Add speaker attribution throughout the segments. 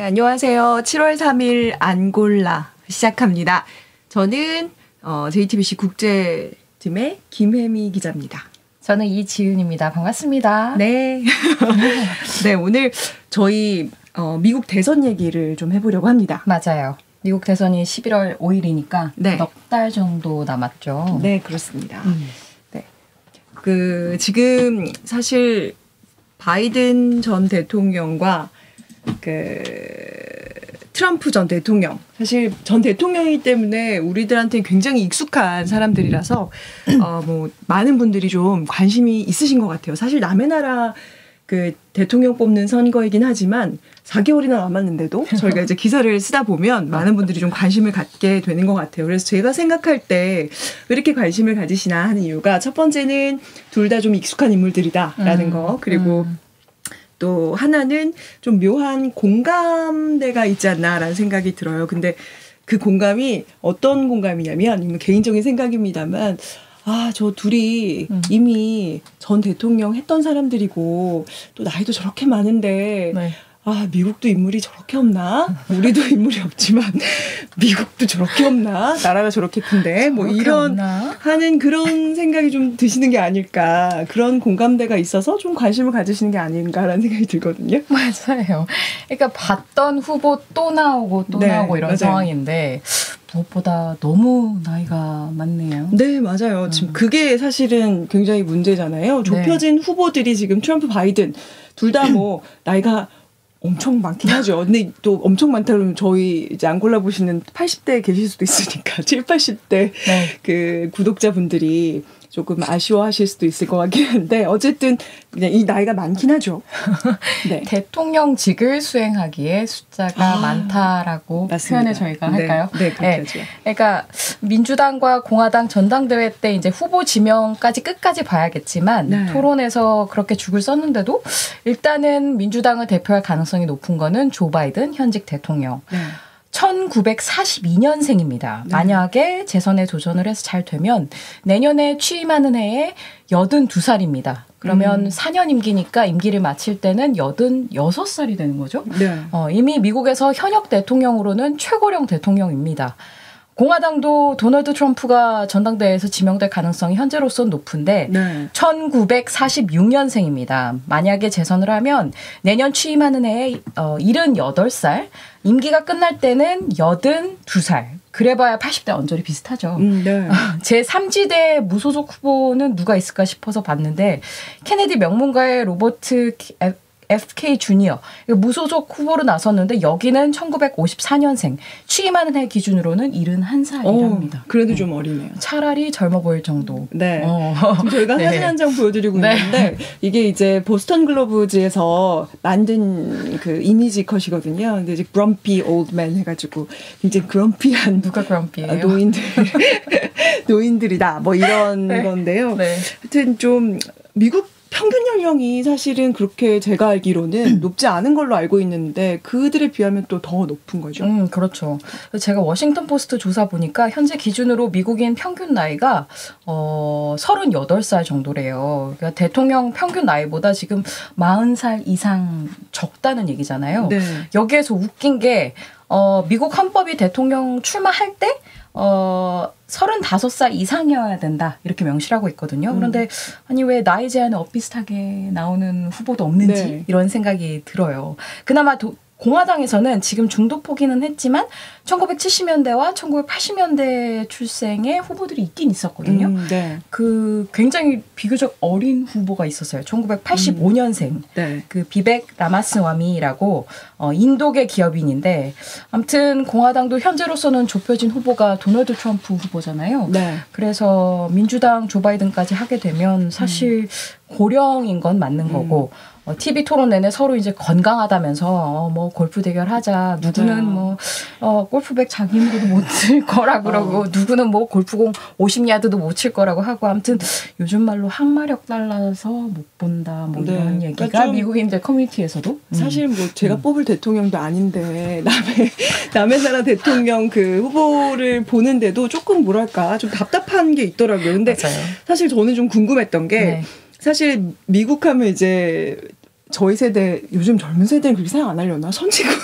Speaker 1: 네, 안녕하세요. 7월 3일 안골라 시작합니다. 저는 JTBC 국제팀의 김혜미 기자입니다.
Speaker 2: 저는 이지윤입니다. 반갑습니다.
Speaker 1: 네. 네, 오늘 저희 미국 대선 얘기를 좀 해보려고 합니다.
Speaker 2: 맞아요. 미국 대선이 11월 5일이니까
Speaker 1: 네.
Speaker 2: 넉 달 정도 남았죠.
Speaker 1: 네, 그렇습니다. 네. 지금 사실 바이든 전 대통령과 트럼프 전 대통령, 사실 전 대통령이기 때문에 우리들한테 굉장히 익숙한 사람들이라서 많은 분들이 좀 관심이 있으신 것 같아요. 사실 남의 나라 대통령 뽑는 선거이긴 하지만 4개월이나 남았는데도 저희가 이제 기사를 쓰다 보면 많은 분들이 좀 관심을 갖게 되는 것 같아요. 그래서 제가 생각할 때 왜 이렇게 관심을 가지시나 하는 이유가, 첫 번째는 둘 다 좀 익숙한 인물들이다라는 거, 그리고 또 하나는 좀 묘한 공감대가 있지 않나라는 생각이 들어요. 근데 그 공감이 어떤 공감이냐면, 개인적인 생각입니다만, 저 둘이 이미 전 대통령 했던 사람들이고 또 나이도 저렇게 많은데
Speaker 2: 네.
Speaker 1: 미국도 인물이 저렇게 없나? 우리도 인물이 없지만 미국도 저렇게 없나? 나라가 저렇게 큰데 이런
Speaker 2: 없나?
Speaker 1: 하는 그런 생각이 좀 드시는 게 아닐까, 그런 공감대가 있어서 좀 관심을 가지시는 게 아닌가라는 생각이 들거든요.
Speaker 2: 맞아요. 그러니까 봤던 후보 또 나오고 또 나오고 이런
Speaker 1: 맞아요.
Speaker 2: 상황인데 무엇보다 너무 나이가 많네요.
Speaker 1: 네, 맞아요. 지금 그게 사실은 굉장히 문제잖아요. 좁혀진 후보들이 지금 트럼프, 바이든 둘 다 나이가 엄청 많긴 하죠. 근데 또 엄청 많다 그러면 저희 이제 안골라 보시는 80대 계실 수도 있으니까 7, 80대 그 구독자분들이 조금 아쉬워하실 수도 있을 것 같긴 한데, 어쨌든 그냥 이 나이가 많긴 하죠. 네.
Speaker 2: 대통령직을 수행하기에 숫자가 많다라고
Speaker 1: 맞습니다.
Speaker 2: 표현을 저희가 할까요?
Speaker 1: 네, 그렇게 하죠.
Speaker 2: 그러니까 민주당과 공화당 전당대회 때 이제 후보 지명까지 끝까지 봐야겠지만 토론에서 그렇게 죽을 썼는데도 일단은 민주당을 대표할 가능성이 높은 거는 조 바이든 현직 대통령. 1942년생입니다. 만약에 재선에 도전을 해서 잘 되면 내년에 취임하는 해에 82살입니다. 그러면 4년 임기니까 임기를 마칠 때는 86살이 되는 거죠.
Speaker 1: 네.
Speaker 2: 이미 미국에서 현역 대통령으로는 최고령 대통령입니다. 공화당도 도널드 트럼프가 전당대회에서 지명될 가능성이 현재로서는 높은데 1946년생입니다. 만약에 재선을 하면 내년 취임하는 해에 78살, 임기가 끝날 때는 82살. 그래봐야 80대 언저리 비슷하죠. 제3지대 무소속 후보는 누가 있을까 싶어서 봤는데, 케네디 명문가의 로버트 FK 주니어, 무소속 후보로 나섰는데 여기는 1954년생, 취임하는 해 기준으로는 71살이랍니다.
Speaker 1: 그래도 좀 어리네요.
Speaker 2: 차라리 젊어 보일 정도.
Speaker 1: 네. 지금 저희가 사진 한 장 보여드리고 있는데, 이게 이제 보스턴 글로브즈에서 만든 그 이미지 컷이거든요. 근데 이제 grumpy old man 해가지고 굉장히 그럼피한
Speaker 2: 누가 그럼피예요?
Speaker 1: 노인들이다. 이런 건데요. 하여튼 좀 미국 평균 연령이 사실은 그렇게 제가 알기로는 높지 않은 걸로 알고 있는데, 그들에 비하면 또 더 높은 거죠.
Speaker 2: 그렇죠. 제가 워싱턴 포스트 조사 보니까 현재 기준으로 미국인 평균 나이가 38살 정도래요. 그러니까 대통령 평균 나이보다 지금 40살 이상 적다는 얘기잖아요. 여기에서 웃긴 게 미국 헌법이 대통령 출마할 때 35살 이상이어야 된다, 이렇게 명시를 하고 있거든요. 그런데 아니 왜 나이 제한에 엇비슷하게 나오는 후보도 없는지 이런 생각이 들어요. 그나마 공화당에서는 지금 중도포기는 했지만 1970년대와 1980년대 출생의 후보들이 있긴 있었거든요. 그 굉장히 비교적 어린 후보가 있었어요. 1985년생 그 비벡 라마스와미라고 인도계 기업인인데, 아무튼 공화당도 현재로서는 좁혀진 후보가 도널드 트럼프 후보잖아요. 그래서 민주당 조 바이든까지 하게 되면 사실 고령인 건 맞는 거고, TV 토론 내내 서로 이제 건강하다면서 골프 대결하자. 누구는 골프백 자기 힘으로도 못 칠 거라고 그러고, 누구는 골프공 50야드도 못 칠 거라고 하고, 아무튼 요즘 말로 항마력 달라서 못 본다 이런 얘기가 그러니까 미국인들 커뮤니티에서도
Speaker 1: 사실 제가 뽑을 대통령도 아닌데 남의 나라 대통령 그 후보를 보는데도 조금 뭐랄까 좀 답답한 게 있더라고요. 근데 사실 저는 좀 궁금했던 게, 사실 미국 하면 이제 저희 세대 요즘 젊은 세대는 그렇게 생각 안 하려나? 선진국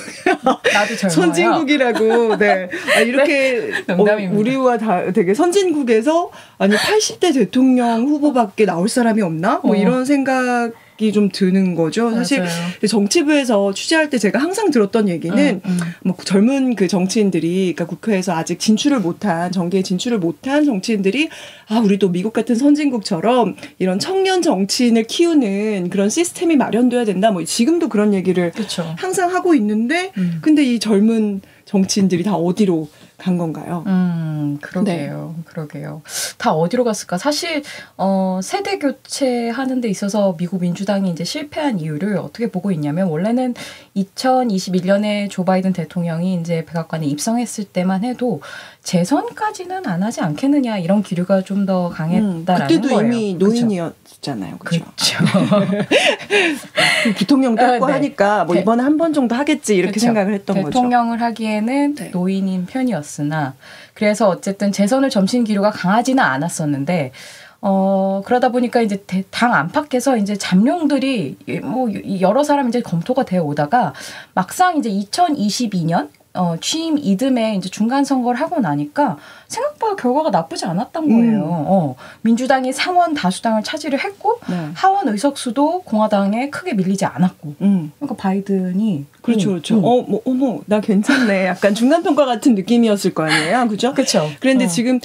Speaker 2: 나도 젊어요.
Speaker 1: 선진국이라고 네 이렇게
Speaker 2: 농담입니다.
Speaker 1: 우리와 다 되게 선진국에서 아니 80대 대통령 후보밖에 나올 사람이 없나? 뭐 이런 생각이 좀 드는 거죠. 사실
Speaker 2: 맞아요.
Speaker 1: 정치부에서 취재할 때 제가 항상 들었던 얘기는 뭐 젊은 그 정치인들이 그러니까 국회에서 아직 정계에 진출을 못한 정치인들이 우리도 미국 같은 선진국처럼 이런 청년 정치인을 키우는 그런 시스템이 마련돼야 된다. 뭐 지금도 그런 얘기를
Speaker 2: 그쵸.
Speaker 1: 항상 하고 있는데 근데 이 젊은 정치인들이 다 어디로 간 건가요?
Speaker 2: 그러게요. 네. 그러게요. 다 어디로 갔을까? 사실 세대 교체하는 데 있어서 미국 민주당이 이제 실패한 이유를 어떻게 보고 있냐면 원래는 2021년에 조 바이든 대통령이 이제 백악관에 입성했을 때만 해도 재선까지는 안 하지 않겠느냐 이런 기류가 좀 더 강했다라는
Speaker 1: 그때도
Speaker 2: 거예요.
Speaker 1: 이미 노인이었잖아요. 그렇죠. 부통령 떴고 하니까 뭐 이번에 한 번 정도 하겠지 이렇게
Speaker 2: 그쵸.
Speaker 1: 생각을 했던 거죠.
Speaker 2: 대통령을 하기에는 노인인 편이었으나 그래서 어쨌든 재선을 점치는 기류가 강하지는 않았었는데 그러다 보니까 이제 당 안팎에서 이제 잠룡들이 뭐 여러 사람 이제 검토가 되어 오다가 막상 이제 2022년 취임 이듬해 이제 중간 선거를 하고 나니까 생각보다 결과가 나쁘지 않았던 거예요. 민주당이 상원 다수당을 차지를 했고 하원 의석수도 공화당에 크게 밀리지 않았고. 그러니까 바이든이
Speaker 1: 그렇죠. 어머, 나 괜찮네. 약간 중간 평가 같은 느낌이었을 거 아니에요, 그죠?
Speaker 2: 그렇죠.
Speaker 1: 그런데 지금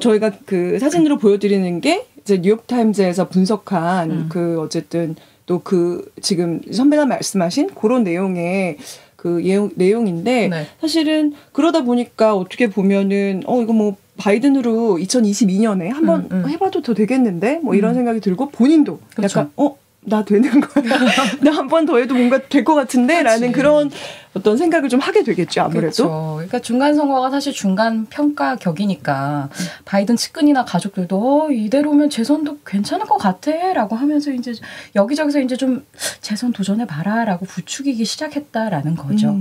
Speaker 1: 저희가 그 사진으로 보여드리는 게 이제 뉴욕 타임즈에서 분석한 그 어쨌든 또 그 지금 선배가 말씀하신 그런 내용의 그 내용인데 사실은 그러다 보니까 어떻게 보면은 이거 뭐 바이든으로 2022년에 한번 해봐도 더 되겠는데 뭐 이런 생각이 들고 본인도 그렇죠. 약간 나 되는 거야. 나 한 번 더 해도 뭔가 될 것 같은데 라는 그런 어떤 생각을 좀 하게 되겠죠. 아무래도.
Speaker 2: 그렇죠. 그러니까 중간 선거가 사실 중간 평가 격이니까 바이든 측근이나 가족들도 이대로면 재선도 괜찮을 것 같아 라고 하면서 이제 여기저기서 이제 좀 재선 도전해봐라 라고 부추기기 시작했다라는 거죠.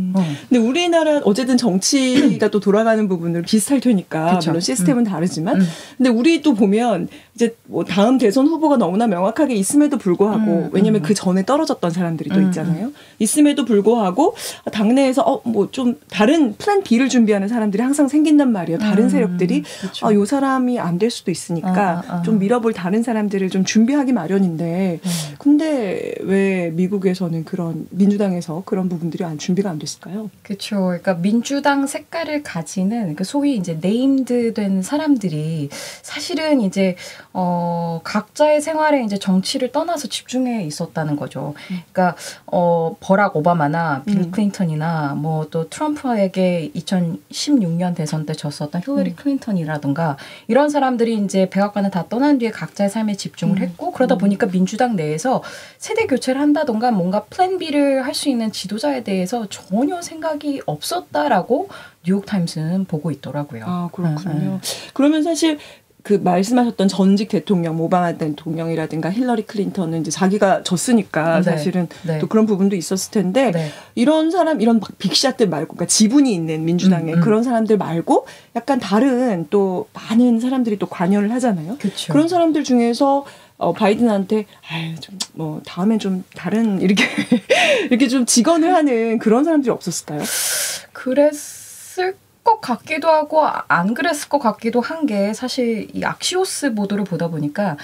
Speaker 1: 근데 우리나라 어쨌든 정치가 또 돌아가는 부분을 비슷할 테니까
Speaker 2: 그쵸.
Speaker 1: 물론 시스템은 다르지만 근데 우리도 보면 이제 뭐 다음 대선 후보가 너무나 명확하게 있음에도 불구하고 왜냐면 그 전에 떨어졌던 사람들이 또 있잖아요. 있음에도 불구하고 당내에서 뭐 좀 다른 플랜 B를 준비하는 사람들이 항상 생긴단 말이에요. 다른 세력들이 요 사람이 안 될 수도 있으니까 좀 밀어볼 다른 사람들을 좀 준비하기 마련인데 근데 왜 미국에서는 그런 민주당에서 그런 부분들이 준비가 안 됐을까요?
Speaker 2: 그렇죠. 그러니까 민주당 색깔을 가지는 그 소위 이제 네임드된 사람들이 사실은 이제 각자의 생활에 이제 정치를 떠나서 집중해 있었다는 거죠. 그러니까 버락 오바마나 빌 클린턴이나 뭐 또 트럼프에게 2016년 대선 때 졌었던 힐러리 클린턴이라든가 이런 사람들이 이제 백악관을 다 떠난 뒤에 각자의 삶에 집중을 했고 그러다 보니까 민주당 내에서 세대 교체를 한다던가 뭔가 플랜 B를 할 수 있는 지도자에 대해서 전혀 생각이 없었다라고 뉴욕타임스는 보고 있더라고요.
Speaker 1: 아, 그렇군요. 그러면 사실 그 말씀하셨던 전직 대통령, 오바마 대통령이라든가 힐러리 클린턴은 이제 자기가 졌으니까 사실은 또 그런 부분도 있었을 텐데 이런 사람, 이런 빅샷들 말고, 그러니까 지분이 있는 민주당에 그런 사람들 말고 약간 다른 또 많은 사람들이 또 관여를 하잖아요.
Speaker 2: 그쵸.
Speaker 1: 그런 사람들 중에서 바이든한테 좀 뭐 다음엔 좀 다른 이렇게 좀 직언을 하는 그런 사람들이 없었을까요?
Speaker 2: 그랬을 것 같기도 하고 안 그랬을 것 같기도 한 게 사실 이 악시오스 보도를 보다 보니까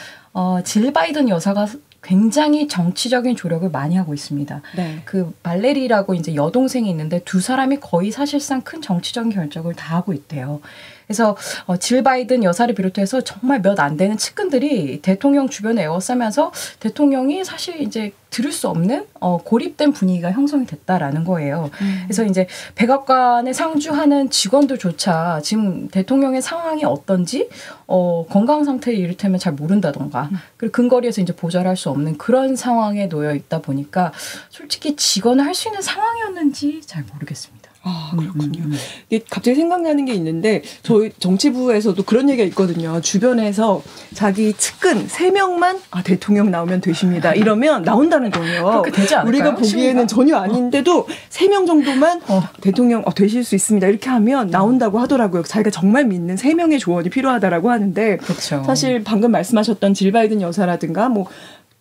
Speaker 2: 질 바이든 여사가 굉장히 정치적인 조력을 많이 하고 있습니다. 그 발레리라고 이제 여동생이 있는데 두 사람이 거의 사실상 큰 정치적인 결정을 다 하고 있대요. 그래서 질 바이든 여사를 비롯해서 정말 몇 안 되는 측근들이 대통령 주변에 에워싸면서 대통령이 사실 이제 들을 수 없는 고립된 분위기가 형성이 됐다라는 거예요. 그래서 이제 백악관에 상주하는 직원들조차 지금 대통령의 상황이 어떤지 건강 상태를 이를테면 잘 모른다던가 그리고 근거리에서 이제 보좌를 할 수 없는 그런 상황에 놓여 있다 보니까 솔직히 직원을 할 수 있는 상황이었는지 잘 모르겠습니다.
Speaker 1: 아, 그렇군요. 이게 갑자기 생각나는 게 있는데 저희 정치부에서도 그런 얘기가 있거든요. 주변에서 자기 측근 3명만 대통령 나오면 되십니다. 이러면 나온다는 거예요.
Speaker 2: 그렇게 되지 않을까요?
Speaker 1: 우리가 보기에는 전혀 아닌데도 3명 정도만 대통령 되실 수 있습니다. 이렇게 하면 나온다고 하더라고요. 자기가 정말 믿는 3명의 조언이 필요하다라고 하는데
Speaker 2: 그렇죠.
Speaker 1: 사실 방금 말씀하셨던 질 바이든 여사라든가 뭐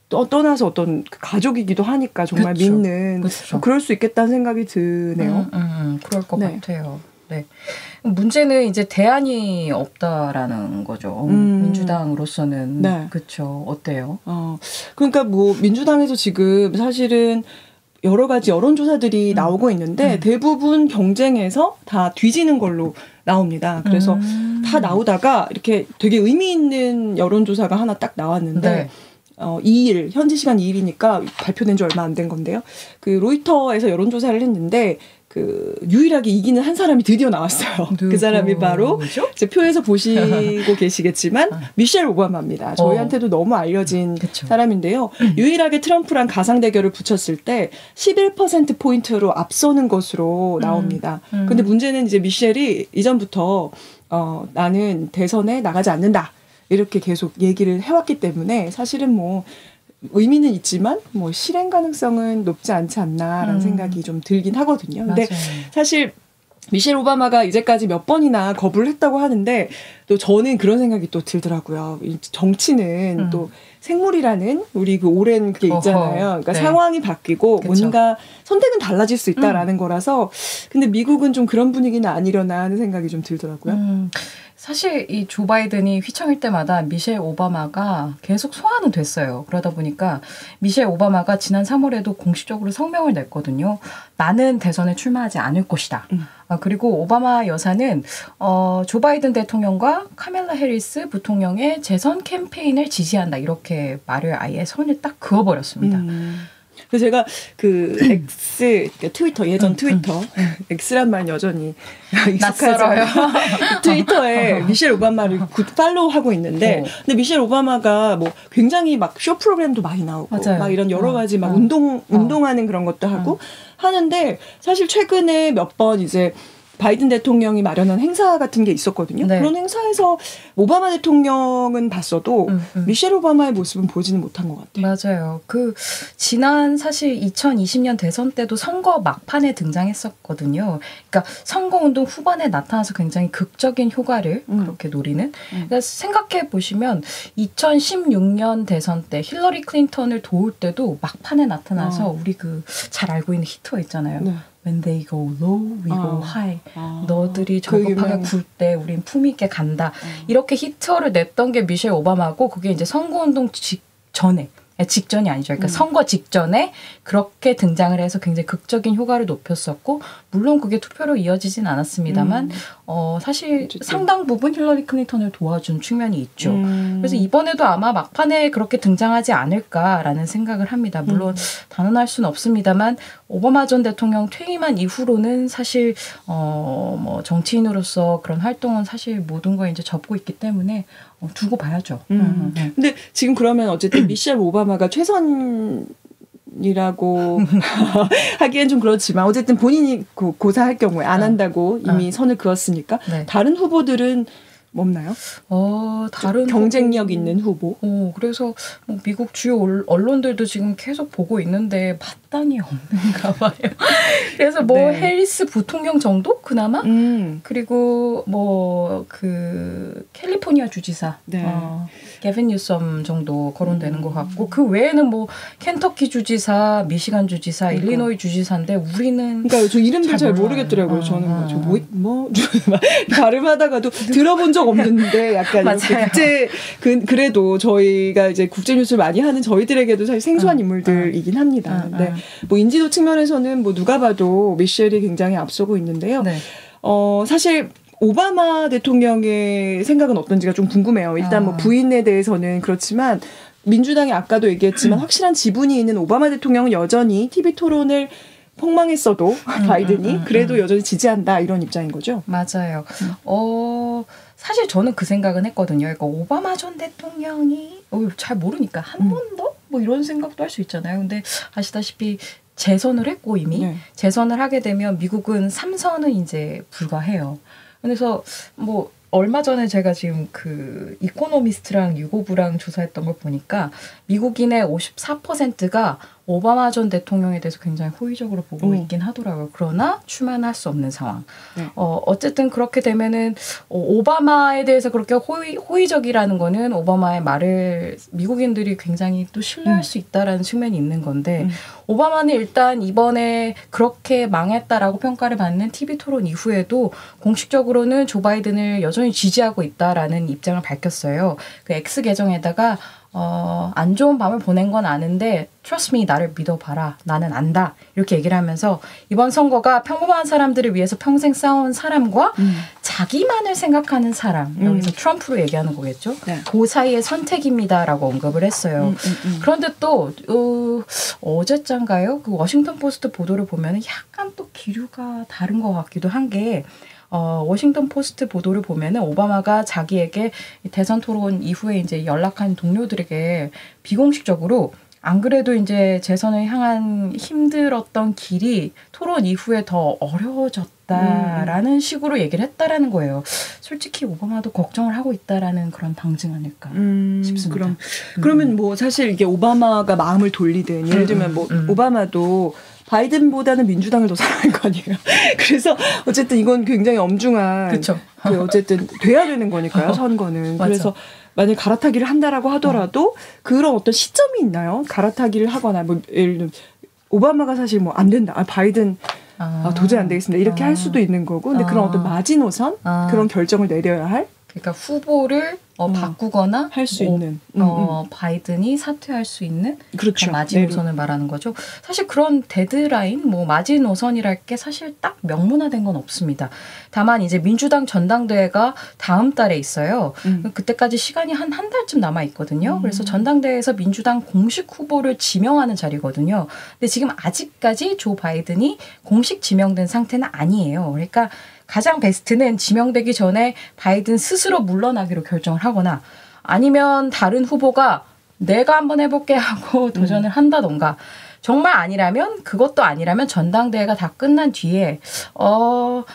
Speaker 1: 떠나서 어떤 가족이기도 하니까 정말
Speaker 2: 그쵸.
Speaker 1: 믿는
Speaker 2: 그쵸.
Speaker 1: 그럴 수 있겠다는 생각이 드네요.
Speaker 2: 그럴 것
Speaker 1: 네.
Speaker 2: 같아요. 네. 문제는 이제 대안이 없다라는 거죠. 민주당으로서는.
Speaker 1: 네.
Speaker 2: 그렇죠. 어때요?
Speaker 1: 그러니까 뭐 민주당에서 지금 사실은 여러 가지 여론조사들이 나오고 있는데 대부분 경쟁에서 다 뒤지는 걸로 나옵니다. 그래서 다 나오다가 이렇게 되게 의미 있는 여론조사가 하나 딱 나왔는데
Speaker 2: 네.
Speaker 1: 2일, 현지 시간 2일이니까 발표된 지 얼마 안 된 건데요. 그 로이터에서 여론조사를 했는데 그 유일하게 이기는 한 사람이 드디어 나왔어요. 그 사람이 바로 이제 표에서 보시고 계시겠지만 미셸 오바마입니다. 저희한테도 너무 알려진
Speaker 2: 그쵸.
Speaker 1: 사람인데요. 유일하게 트럼프랑 가상 대결을 붙였을 때 11%포인트로 앞서는 것으로 나옵니다. 근데 문제는 이제 미셸이 이전부터 나는 대선에 나가지 않는다. 이렇게 계속 얘기를 해왔기 때문에 사실은 뭐 의미는 있지만 뭐 실행 가능성은 높지 않지 않나라는 생각이 좀 들긴 하거든요. 근데
Speaker 2: 맞아요.
Speaker 1: 사실 미셸 오바마가 이제까지 몇 번이나 거부를 했다고 하는데 또 저는 그런 생각이 또 들더라고요. 이 정치는 또 생물이라는 우리 그 오랜 게 있잖아요. 그러니까
Speaker 2: 네.
Speaker 1: 상황이 바뀌고
Speaker 2: 그쵸.
Speaker 1: 뭔가 선택은 달라질 수 있다라는 거라서 근데 미국은 좀 그런 분위기는 아니려나 하는 생각이 좀 들더라고요.
Speaker 2: 사실 이 조 바이든이 휘청일 때마다 미셸 오바마가 계속 소환은 됐어요. 그러다 보니까 미셸 오바마가 지난 3월에도 공식적으로 성명을 냈거든요. 나는 대선에 출마하지 않을 것이다. 그리고 오바마 여사는 조 바이든 대통령과 카멜라 해리스 부통령의 재선 캠페인을 지지한다. 이렇게 말을 아예 선을 딱 그어버렸습니다.
Speaker 1: 그래서 제가 그 X 트위터 예전 트위터 X란 말 여전히
Speaker 2: 낯설어요.
Speaker 1: 트위터에 미셸 오바마를 굿 팔로우하고 있는데 근데 미셸 오바마가 뭐 굉장히 막 쇼 프로그램도 많이 나오고
Speaker 2: 맞아요.
Speaker 1: 막 이런 여러 가지 막 운동하는 그런 것도 하고 하는데 사실 최근에 몇 번 이제 바이든 대통령이 마련한 행사 같은 게 있었거든요.
Speaker 2: 네.
Speaker 1: 그런 행사에서 오바마 대통령은 봤어도 미셸 오바마의 모습은 보지는 못한 것 같아요.
Speaker 2: 맞아요. 그 지난 사실 2020년 대선 때도 선거 막판에 등장했었거든요. 그러니까 선거운동 후반에 나타나서 굉장히 극적인 효과를 그렇게 노리는. 그러니까 생각해 보시면 2016년 대선 때 힐러리 클린턴을 도울 때도 막판에 나타나서 우리 그 잘 알고 있는 히터 있잖아요.
Speaker 1: 네.
Speaker 2: When they go low, we go high. 너들이 저급하게 굴 때 우린 품위 있게 간다. 이렇게 히트를 냈던 게 미셸 오바마고 그게 이제 선거운동 직전이 아니죠. 그러니까 선거 직전에 그렇게 등장을 해서 굉장히 극적인 효과를 높였었고 물론 그게 투표로 이어지진 않았습니다만 사실
Speaker 1: 어쨌든. 상당
Speaker 2: 상당 부분 힐러리 클린턴을 도와준 측면이 있죠. 그래서 이번에도 아마 막판에 그렇게 등장하지 않을까라는 생각을 합니다. 물론 단언할 수는 없습니다만 오바마 전 대통령 퇴임한 이후로는 사실 뭐 정치인으로서 그런 활동은 사실 모든 걸 이제 접고 있기 때문에 두고 봐야죠.
Speaker 1: 근데 지금 그러면 어쨌든 미셸 오바마가 최선이라고 하기엔 좀 그렇지만 어쨌든 본인이 고사할 경우에 안 한다고 이미 선을 그었으니까
Speaker 2: 네.
Speaker 1: 다른 후보들은 없나요?
Speaker 2: 다른
Speaker 1: 경쟁력 있는 후보.
Speaker 2: 그래서 뭐 미국 주요 언론들도 지금 계속 보고 있는데 마땅히 없는가 봐요. 그래서 뭐
Speaker 1: 네.
Speaker 2: 해리스 부통령 정도 그나마 그리고 뭐 그 캘리포니아 주지사
Speaker 1: 네.
Speaker 2: 게빈 뉴섬 정도 거론되는 것 같고 그 외에는 뭐 켄터키 주지사, 미시간 주지사,
Speaker 1: 그러니까.
Speaker 2: 일리노이 주지사인데 우리는
Speaker 1: 그러니까 저 이름들 잘
Speaker 2: 몰라요.
Speaker 1: 모르겠더라고요. 저는 뭐 발음하다가도 들어본 적 없는데 약간 이렇게
Speaker 2: 맞아요.
Speaker 1: 그래도 저희가 이제 국제 뉴스를 많이 하는 저희들에게도 사실 생소한 인물들이긴 합니다. 근데 뭐 인지도 측면에서는 뭐 누가 봐도 미셸이 굉장히 앞서고 있는데요.
Speaker 2: 네.
Speaker 1: 사실 오바마 대통령의 생각은 어떤지가 좀 궁금해요. 일단 뭐 부인에 대해서는 그렇지만 민주당이 아까도 얘기했지만 확실한 지분이 있는 오바마 대통령은 여전히 TV 토론을 폭망했어도 바이든이 그래도 여전히 지지한다 이런 입장인 거죠.
Speaker 2: 맞아요. 사실 저는 그 생각은 했거든요. 그러니까 오바마 전 대통령이 잘 모르니까 한 번 더? 뭐 이런 생각도 할 수 있잖아요. 근데 아시다시피 재선을 했고 이미
Speaker 1: 네.
Speaker 2: 재선을 하게 되면 미국은 3선은 이제 불가해요. 그래서 뭐 얼마 전에 제가 지금 그 이코노미스트랑 유고부랑 조사했던 걸 보니까 미국인의 54%가 오바마 전 대통령에 대해서 굉장히 호의적으로 보고
Speaker 1: 오.
Speaker 2: 있긴 하더라고요. 그러나 출마는 할 수 없는 상황.
Speaker 1: 네.
Speaker 2: 어쨌든 그렇게 되면은 오바마에 대해서 그렇게 호의적이라는 거는 오바마의 말을 미국인들이 굉장히 또 신뢰할 수 있다라는 측면이 있는 건데 오바마는 일단 이번에 그렇게 망했다라고 평가를 받는 TV 토론 이후에도 공식적으로는 조 바이든을 여전히 지지하고 있다라는 입장을 밝혔어요. 그 X 계정에다가 안 좋은 밤을 보낸 건 아는데 trust me, 나를 믿어봐라. 나는 안다. 이렇게 얘기를 하면서 이번 선거가 평범한 사람들을 위해서 평생 싸운 사람과 자기만을 생각하는 사람, 여기서 트럼프로 얘기하는 거겠죠.
Speaker 1: 네.
Speaker 2: 그 사이의 선택입니다라고 언급을 했어요. 그런데 또 어제짠가요? 그 워싱턴 포스트 보도를 보면 약간 또 기류가 다른 것 같기도 한 게 워싱턴 포스트 보도를 보면은 오바마가 자기에게 대선 토론 이후에 이제 연락한 동료들에게 비공식적으로 안 그래도 이제 재선을 향한 힘들었던 길이 토론 이후에 더 어려워졌다라는 식으로 얘기를 했다라는 거예요. 솔직히 오바마도 걱정을 하고 있다라는 그런 방증 아닐까 싶습니다.
Speaker 1: 그러면 뭐 사실 이게 오바마가 마음을 돌리든 예를 들면 뭐 오바마도 바이든보다는 민주당을 더 사랑할 거 아니에요. 그래서 어쨌든 이건 굉장히 엄중한
Speaker 2: 그쵸.
Speaker 1: 그 어쨌든 돼야 되는 거니까요. 선거는.
Speaker 2: 맞아.
Speaker 1: 그래서 만약 갈아타기를 한다라고 하더라도 그런 어떤 시점이 있나요? 갈아타기를 하거나 뭐 예를 들면 오바마가 사실 뭐 안 된다. 바이든 도저히 안 되겠습니다. 이렇게 할 수도 있는 거고. 근데 그런 어떤 마지노선 그런 결정을 내려야 할.
Speaker 2: 그러니까 후보를 바꾸거나
Speaker 1: 할 수 있는
Speaker 2: 바이든이 사퇴할 수 있는
Speaker 1: 그렇죠.
Speaker 2: 마지노선을 말하는 거죠. 사실 그런 데드라인, 뭐 마지노선이랄 게 사실 딱 명문화된 건 없습니다. 다만 이제 민주당 전당대회가 다음 달에 있어요. 그때까지 시간이 한 달쯤 남아 있거든요. 그래서 전당대회에서 민주당 공식 후보를 지명하는 자리거든요. 근데 지금 아직까지 조 바이든이 공식 지명된 상태는 아니에요. 그러니까 가장 베스트는 지명되기 전에 바이든 스스로 물러나기로 결정을 하거나 아니면 다른 후보가 내가 한번 해볼게 하고 도전을 한다던가 정말 아니라면 그것도 아니라면 전당대회가 다 끝난 뒤에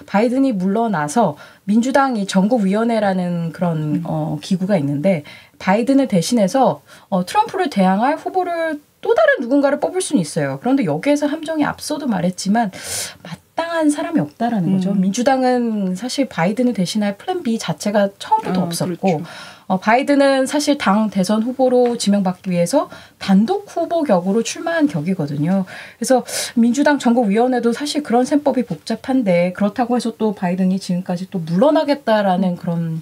Speaker 2: 바이든이 물러나서 민주당이 전국위원회라는 그런 기구가 있는데 바이든을 대신해서 트럼프를 대항할 후보를 또 다른 누군가를 뽑을 수는 있어요. 그런데 여기에서 함정이 앞서도 말했지만 마땅한 사람이 없다라는 거죠. 민주당은 사실 바이든을 대신할 플랜 B 자체가 처음부터 없었고
Speaker 1: 그렇죠.
Speaker 2: 바이든은 사실 당 대선 후보로 지명받기 위해서 단독 후보 격으로 출마한 격이거든요. 그래서 민주당 전국위원회도 사실 그런 셈법이 복잡한데 그렇다고 해서 또 바이든이 지금까지 또 물러나겠다라는 그런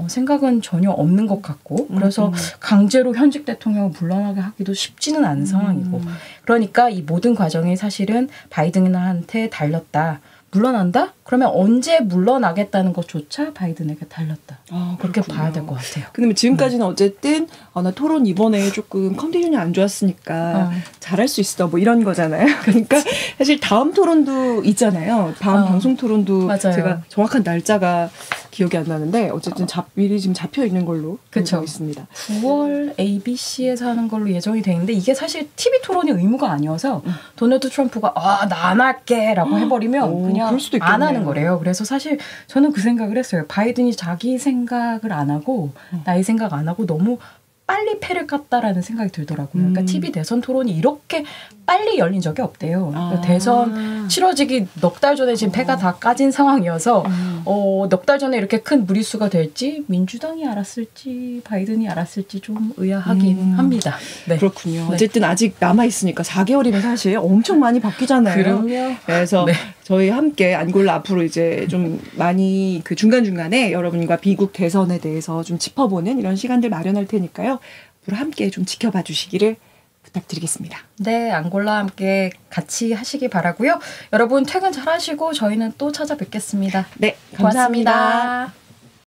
Speaker 2: 생각은 전혀 없는 것 같고 그래서 강제로 현직 대통령을 물러나게 하기도 쉽지는 않은 상황이고 그러니까 이 모든 과정이 사실은 바이든한테 달렸다. 물러난다? 그러면 언제 물러나겠다는 것조차 바이든에게 달렸다. 그렇게 봐야 될 것 같아요.
Speaker 1: 근데 지금까지는 어쨌든 나 토론 이번에 조금 컨디션이 안 좋았으니까 잘할 수 있어 뭐 이런 거잖아요. 그러니까 사실 다음 토론도 있잖아요. 다음 방송 토론도 맞아요. 제가 정확한 날짜가 기억이 안 나는데 어쨌든 미리 지금 잡혀 있는 걸로 알고 있습니다.
Speaker 2: 9월 ABC에서 하는 걸로 예정이 돼 있는데 이게 사실 TV 토론이 의무가 아니어서 도널드 트럼프가 나 안 할게라고 해버리면 그냥 안 하는 거래요. 그래서 사실 저는 그 생각을 했어요. 바이든이 자기 생각을 안 하고 나의 생각 안 하고 너무 빨리 패를 깠다라는 생각이 들더라고요. 그러니까 TV 대선 토론이 이렇게 빨리 열린 적이 없대요. 그러니까 대선 치러지기 넉 달 전에 지금 패가 다 까진 상황이어서 넉 달 전에 이렇게 큰 무리수가 될지 민주당이 알았을지 바이든이 알았을지 좀 의아하긴 합니다. 네.
Speaker 1: 그렇군요. 네. 어쨌든 아직 남아있으니까 4개월이면 사실 엄청 많이 바뀌잖아요.
Speaker 2: 그럼요.
Speaker 1: 그래서 저희 함께 안골라 앞으로 이제 좀 많이 그 중간중간에 여러분과 미국 대선에 대해서 좀 짚어보는 이런 시간들 마련할 테니까요. 앞으로 함께 좀 지켜봐 주시기를 부탁드리겠습니다.
Speaker 2: 네, 안골라와 함께 같이 하시기 바라고요. 여러분 퇴근 잘 하시고 저희는 또 찾아뵙겠습니다.
Speaker 1: 네, 감사합니다.
Speaker 2: 고맙습니다.